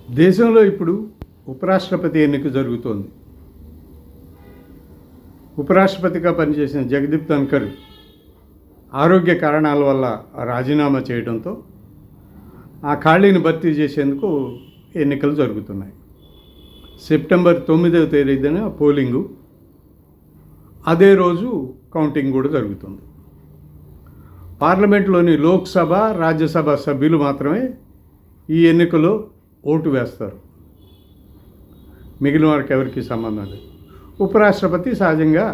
దేశంలో ఇప్పుడు ఉపరాష్ట్రపతి ఎన్నిక జరుగుతోంది. ఉపరాష్ట్రపతిగా పనిచేసిన జగదీప్ ధన్కర్ ఆరోగ్య కారణాల వల్ల రాజీనామా చేయడంతో ఆ ఖాళీని భర్తీ చేసేందుకు ఎన్నికలు జరుగుతున్నాయి. సెప్టెంబర్ 9వ తేదీన పోలింగు, అదే రోజు కౌంటింగ్ కూడా జరుగుతుంది. పార్లమెంట్లోని లోక్సభ, రాజ్యసభ సభ్యులు మాత్రమే ఈ ఎన్నికలో ఓటు వేస్తారు. మిగిలిన వారికి ఎవరికి సంబంధం లేదు. ఉపరాష్ట్రపతి సహజంగా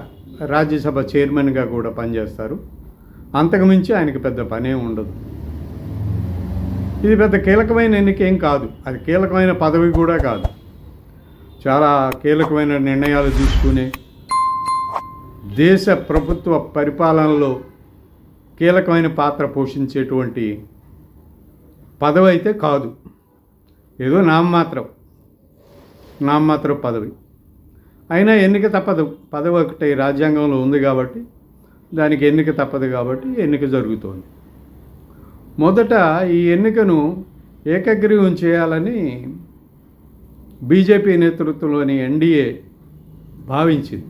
రాజ్యసభ చైర్మన్గా కూడా పనిచేస్తారు. అంతకుమించి ఆయనకి పెద్ద పనే ఉండదు. ఇది పెద్ద కీలకమైన ఎన్నిక ఏం కాదు, అది కీలకమైన పదవి కూడా కాదు. చాలా కీలకమైన నిర్ణయాలు తీసుకునే, దేశ ప్రభుత్వ పరిపాలనలో కీలకమైన పాత్ర పోషించేటువంటి పదవి అయితే కాదు. ఏదో నామమాత్రం పదవి అయినా ఎన్నిక తప్పదు. పదవి ఒకటి రాజ్యాంగంలో ఉంది కాబట్టి దానికి ఎన్నిక తప్పదు, కాబట్టి ఎన్నిక జరుగుతోంది. మొదట ఈ ఎన్నికను ఏకగ్రీవం చేయాలని బీజేపీ నేతృత్వంలోని ఎన్డీఏ భావించింది.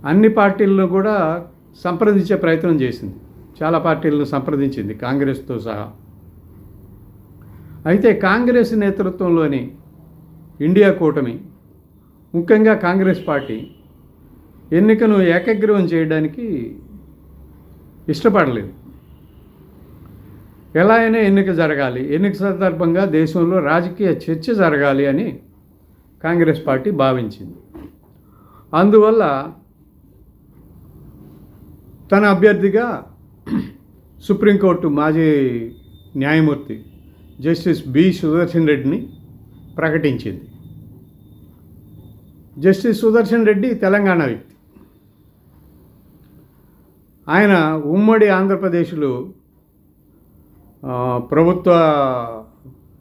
అన్ని పార్టీలను కూడా సంప్రదించే ప్రయత్నం చేసింది. చాలా పార్టీలను సంప్రదించింది, కాంగ్రెస్తో సహా. అయితే కాంగ్రెస్ నేతృత్వంలోని ఇండియా కూటమి, ముఖ్యంగా కాంగ్రెస్ పార్టీ ఎన్నికను ఏకగ్రీవం చేయడానికి ఇష్టపడలేదు. ఎలా అయినా ఎన్నిక జరగాలి, ఎన్నిక సందర్భంగా దేశంలో రాజకీయ చర్చ జరగాలి అని కాంగ్రెస్ పార్టీ భావించింది. అందువల్ల తన అభ్యర్థిగా సుప్రీంకోర్టు మాజీ న్యాయమూర్తి జస్టిస్ బి సుదర్శన్ రెడ్డిని ప్రకటించింది. జస్టిస్ సుదర్శన్ రెడ్డి తెలంగాణ వ్యక్తి. ఆయన ఉమ్మడి ఆంధ్రప్రదేశ్లో ప్రభుత్వ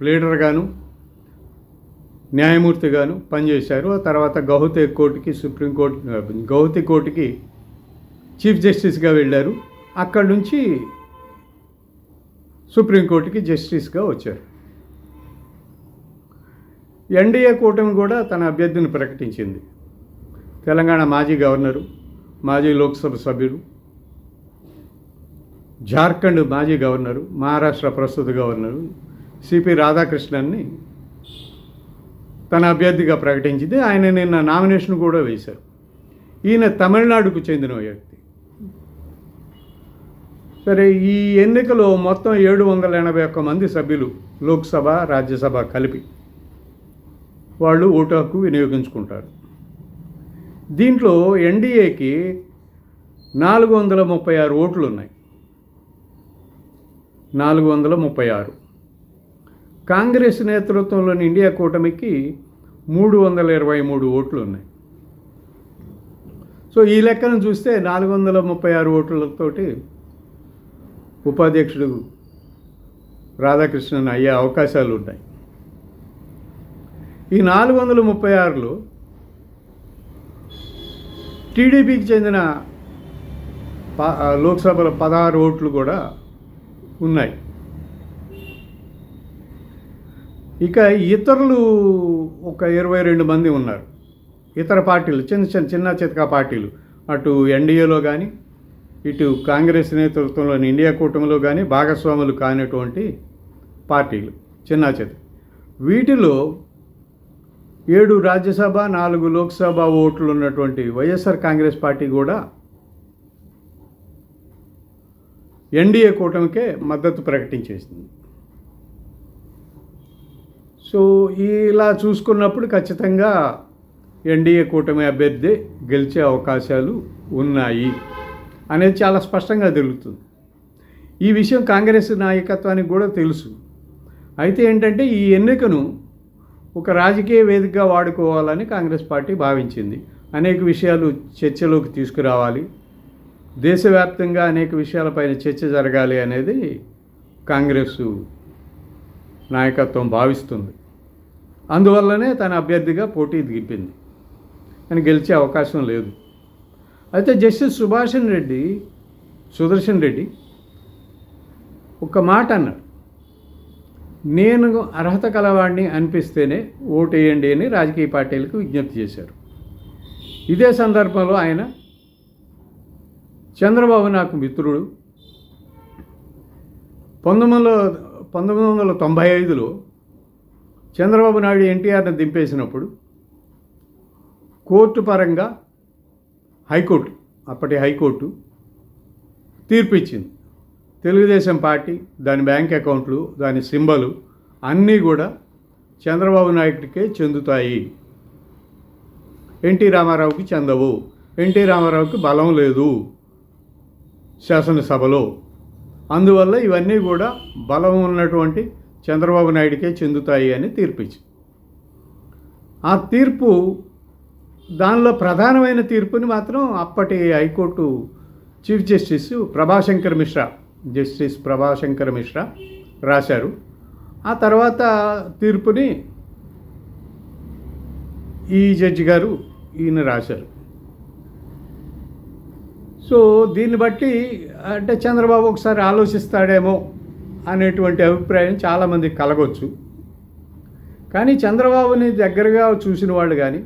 లీడర్గాను న్యాయమూర్తిగాను పనిచేశారు. ఆ తర్వాత గౌహతి కోర్టుకి చీఫ్ జస్టిస్గా వెళ్ళారు. అక్కడి నుంచి సుప్రీంకోర్టుకి జస్టిస్గా వచ్చారు. ఎన్డీఏ కూటమి కూడా తన అభ్యర్థిని ప్రకటించింది. తెలంగాణ మాజీ గవర్నరు, మాజీ లోక్సభ సభ్యుడు, జార్ఖండ్ మాజీ గవర్నరు, మహారాష్ట్ర ప్రస్తుత గవర్నరు సిపి రాధాకృష్ణన్ని తన అభ్యర్థిగా ప్రకటించింది. ఆయన నిన్న నామినేషన్ కూడా వేశారు. ఈయన తమిళనాడుకు చెందిన వ్యక్తి. సరే, ఈ ఎన్నికలో మొత్తం 781 మంది సభ్యులు, లోక్సభ రాజ్యసభ కలిపి, వాళ్ళు ఓటు హక్కు వినియోగించుకుంటారు. దీంట్లో ఎన్డీఏకి 436 ఓట్లు ఉన్నాయి. 436. కాంగ్రెస్ నేతృత్వంలోని ఇండియా కూటమికి 323 ఓట్లు ఉన్నాయి. సో ఈ లెక్కను చూస్తే 436 ఓట్లతోటి ఉపాధ్యక్షుడు రాధాకృష్ణన్ అయ్యే అవకాశాలు ఉన్నాయి. ఈ 436లో టీడీపీకి చెందిన లోక్సభలో 16 ఓట్లు కూడా ఉన్నాయి. ఇక ఇతరులు ఒక 22 మంది ఉన్నారు. ఇతర పార్టీలు, చిన్న చితకా పార్టీలు, అటు ఎన్డీఏలో కానీ ఇటు కాంగ్రెస్ నేతృత్వంలోని ఇండియా కూటమిలో కానీ భాగస్వాములు కానిటువంటి పార్టీలు చిన్న చిత. వీటిలో 7 రాజ్యసభ, 4 లోక్సభ ఓట్లు ఉన్నటువంటి వైఎస్ఆర్ కాంగ్రెస్ పార్టీ కూడా ఎన్డీఏ కూటమికే మద్దతు ప్రకటించేసింది. సో ఇలా చూసుకున్నప్పుడు ఖచ్చితంగా ఎన్డీఏ కూటమి అభ్యర్థి గెలిచే అవకాశాలు ఉన్నాయి అనేది చాలా స్పష్టంగా తెలుస్తుంది. ఈ విషయం కాంగ్రెస్ నాయకత్వానికి కూడా తెలుసు. అయితే ఏంటంటే, ఈ ఎన్నికను ఒక రాజకీయ వేదికగా వాడుకోవాలని కాంగ్రెస్ పార్టీ భావించింది. అనేక విషయాలు చర్చలోకి తీసుకురావాలి, దేశవ్యాప్తంగా అనేక విషయాలపైన చర్చ జరగాలి అనేది కాంగ్రెస్ నాయకత్వం భావిస్తుంది. అందువల్లనే తన అభ్యర్థిగా పోటీ దింపింది. అని గెలిచే అవకాశం లేదు. అయితే జస్టిస్ సుదర్శన్ రెడ్డి ఒక మాట అన్నాడు. నేను అర్హత కలవాడిని అనిపిస్తేనే ఓటేయండి అని రాజకీయ పార్టీలకు విజ్ఞప్తి చేశారు. ఇదే సందర్భంలో ఆయన చంద్రబాబు నాకు మిత్రుడు, 1995లో చంద్రబాబు నాయుడు ఎన్టీఆర్ని దింపేసినప్పుడు కోర్టు పరంగా హైకోర్టు, అప్పటి హైకోర్టు తీర్పు ఇచ్చింది. తెలుగుదేశం పార్టీ, దాని బ్యాంక్ అకౌంట్లు, దాని సింబలు అన్నీ కూడా చంద్రబాబు నాయుడికే చెందుతాయి, ఎన్టీ రామారావుకి చెందవు. ఎన్టీ రామారావుకి బలం లేదు శాసనసభలో, అందువల్ల ఇవన్నీ కూడా బలం ఉన్నటువంటి చంద్రబాబు నాయుడికే చెందుతాయి అని తీర్పిచ్చింది. ఆ తీర్పు, దానిలో ప్రధానమైన తీర్పుని మాత్రం అప్పటి high court chief justice justice Prabhashankar Mishra రాశారు. ఆ తర్వాత తీర్పుని ఈ జడ్జి గారు ఈయన రాశారు. సో దీన్ని బట్టి అంటే చంద్రబాబు ఒకసారి ఆలోచిస్తాడేమో అనేటువంటి అభిప్రాయం చాలామందికి కలగొచ్చు. కానీ చంద్రబాబుని దగ్గరగా చూసిన వాళ్ళు కానీ,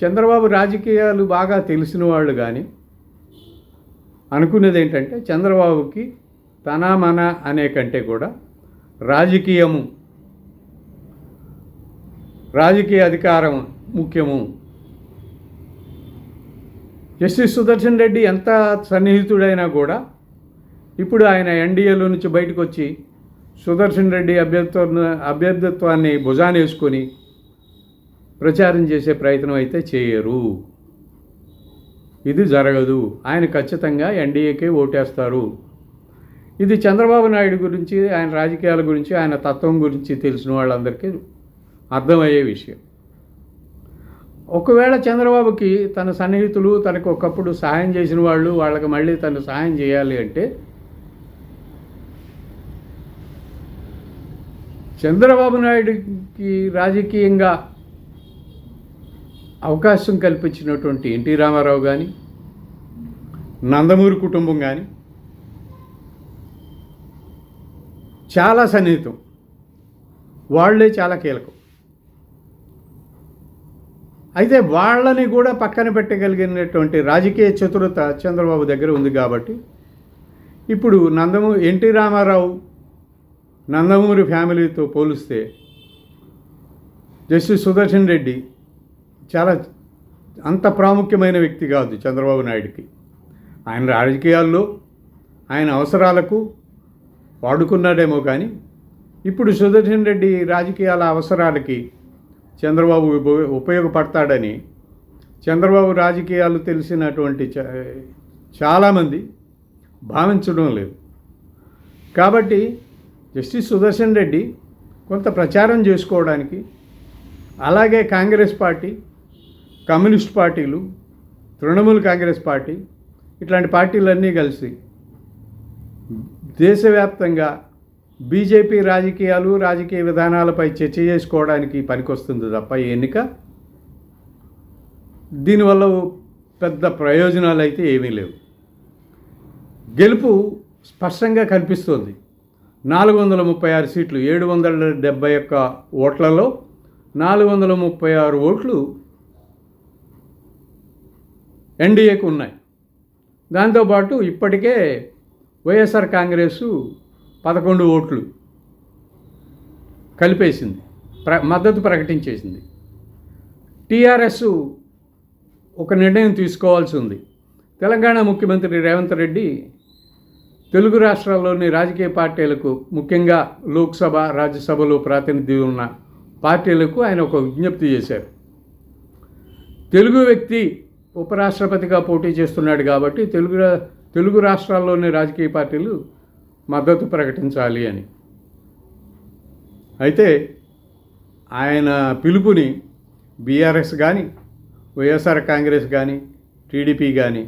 చంద్రబాబు రాజకీయాలు బాగా తెలిసిన వాళ్ళు కానీ అనుకునేది ఏంటంటే, చంద్రబాబుకి తన మన అనే కంటే కూడా రాజకీయ అధికారం ముఖ్యము. జస్టిస్ సుదర్శన్ రెడ్డి ఎంత సన్నిహితుడైనా కూడా ఇప్పుడు ఆయన ఎన్డీఏలో నుంచి బయటకు వచ్చి సుదర్శన్ రెడ్డి అభ్యర్థిత్వాన్ని భుజాన వేసుకొని ప్రచారం చేసే ప్రయత్నం అయితే చేయరు. ఇది జరగదు. ఆయన ఖచ్చితంగా ఎన్డీఏకే ఓటేస్తారు. ఇది చంద్రబాబు నాయుడు గురించి, ఆయన రాజకీయాల గురించి, ఆయన తత్వం గురించి తెలిసిన వాళ్ళందరికీ అర్థమయ్యే విషయం. ఒకవేళ చంద్రబాబుకి తన సన్నిహితులు, తనకు ఒకప్పుడు సహాయం చేసిన వాళ్ళు, వాళ్ళకి మళ్ళీ తను సహాయం చేయాలి అంటే చంద్రబాబు నాయుడికి రాజకీయంగా అవకాశం కల్పించినటువంటి ఎన్టీ రామారావు కానీ, నందమూరి కుటుంబం కానీ చాలా సన్నిహితం, వాళ్ళే చాలా కీలకం. అయితే వాళ్ళని కూడా పక్కన పెట్టగలిగినటువంటి రాజకీయ చతురత చంద్రబాబు దగ్గర ఉంది. కాబట్టి ఇప్పుడు ఎన్టీ రామారావు, నందమూరి ఫ్యామిలీతో పోలిస్తే జస్టిస్ సుదర్శన్ రెడ్డి చాలా అంత ప్రాముఖ్యమైన వ్యక్తి కాదు చంద్రబాబు నాయుడికి. ఆయన రాజకీయాల్లో ఆయన అవసరాలకు వాడుకున్నాడేమో కానీ ఇప్పుడు సుదర్శన్ రెడ్డి రాజకీయాల అవసరాలకి చంద్రబాబు ఉపయోగపడతాడని చంద్రబాబు రాజకీయాలు తెలిసినటువంటి చాలామంది భావించడం లేదు. కాబట్టి జస్టిస్ సుదర్శన్ రెడ్డి కొంత ప్రచారం చేసుకోవడానికి, అలాగే కాంగ్రెస్ పార్టీ, కమ్యూనిస్ట్ పార్టీలు, తృణమూల్ కాంగ్రెస్ పార్టీ, ఇట్లాంటి పార్టీలన్నీ కలిసి దేశవ్యాప్తంగా బీజేపీ రాజకీయాలు, రాజకీయ విధానాలపై చర్చ చేసుకోవడానికి పనికొస్తుంది తప్ప ఈ ఎన్నిక దీనివల్ల పెద్ద ప్రయోజనాలు అయితే ఏమీ లేవు. గెలుపు స్పష్టంగా కనిపిస్తోంది. 436 సీట్లు, 771 ఓట్లలో 436 ఓట్లు ఎన్డీఏకు ఉన్నాయి. దాంతోపాటు ఇప్పటికే వైఎస్ఆర్ కాంగ్రెసు 11 ఓట్లు కలిపేసింది, మద్దతు ప్రకటించేసింది. టీఆర్ఎస్ ఒక నిర్ణయం తీసుకోవాల్సి ఉంది. తెలంగాణ ముఖ్యమంత్రి రేవంత్ రెడ్డి తెలుగు రాష్ట్రాల్లోని రాజకీయ పార్టీలకు, ముఖ్యంగా లోక్సభ, రాజ్యసభలో ప్రాతినిధ్యం ఉన్న పార్టీలకు ఆయన ఒక విజ్ఞప్తి చేశారు. తెలుగు వ్యక్తి ఉపరాష్ట్రపతిగా పోటీ చేస్తున్నాడు కాబట్టి తెలుగు రాష్ట్రాల్లోని రాజకీయ పార్టీలు మద్దతు ప్రకటించాలి అని. అయితే ఆయన పిలుపుని బీఆర్ఎస్ కానీ, వైఎస్ఆర్ కాంగ్రెస్ కానీ, టీడీపీ కానీ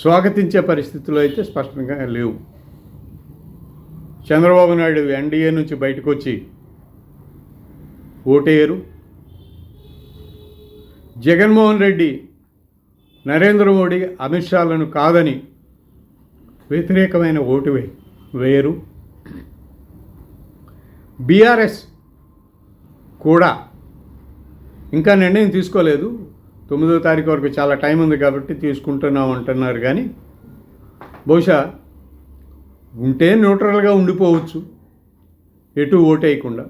స్వాగతించే పరిస్థితులు అయితే స్పష్టంగా లేవు. చంద్రబాబు నాయుడు ఎన్డీఏ నుంచి బయటకు వచ్చి ఓటేయరు. జగన్మోహన్ రెడ్డి నరేంద్ర మోడీ, అమిత్ షాలను కాదని వ్యతిరేకమైన ఓటు వేయరు. బీఆర్ఎస్ కూడా ఇంకా నిర్ణయం తీసుకోలేదు. 9వ తారీఖు వరకు చాలా టైం ఉంది కాబట్టి తీసుకుంటున్నాం అంటున్నారు. కానీ బహుశా ఉంటే న్యూట్రల్గా ఉండిపోవచ్చు, ఎటు ఓటేయకుండా.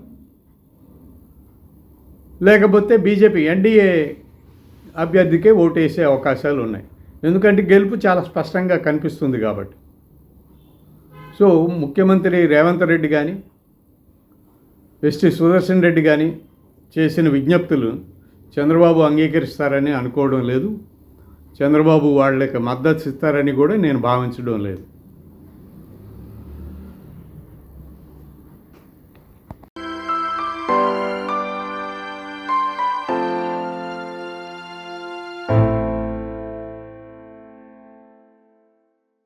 లేకపోతే బీజేపీ ఎన్డీఏ అభ్యర్థికే ఓటేసే అవకాశాలు ఉన్నాయి. ఎందుకంటే గెలుపు చాలా స్పష్టంగా కనిపిస్తుంది కాబట్టి. సో ముఖ్యమంత్రి రేవంత్ రెడ్డి కానీ, ఎస్టీ సుదర్శన్ రెడ్డి కానీ చేసిన విజ్ఞప్తులు చంద్రబాబు అంగీకరిస్తారని అనుకోవడం లేదు. చంద్రబాబు వాళ్ళకి మద్దతు ఇస్తారని కూడా నేను భావించడం లేదు.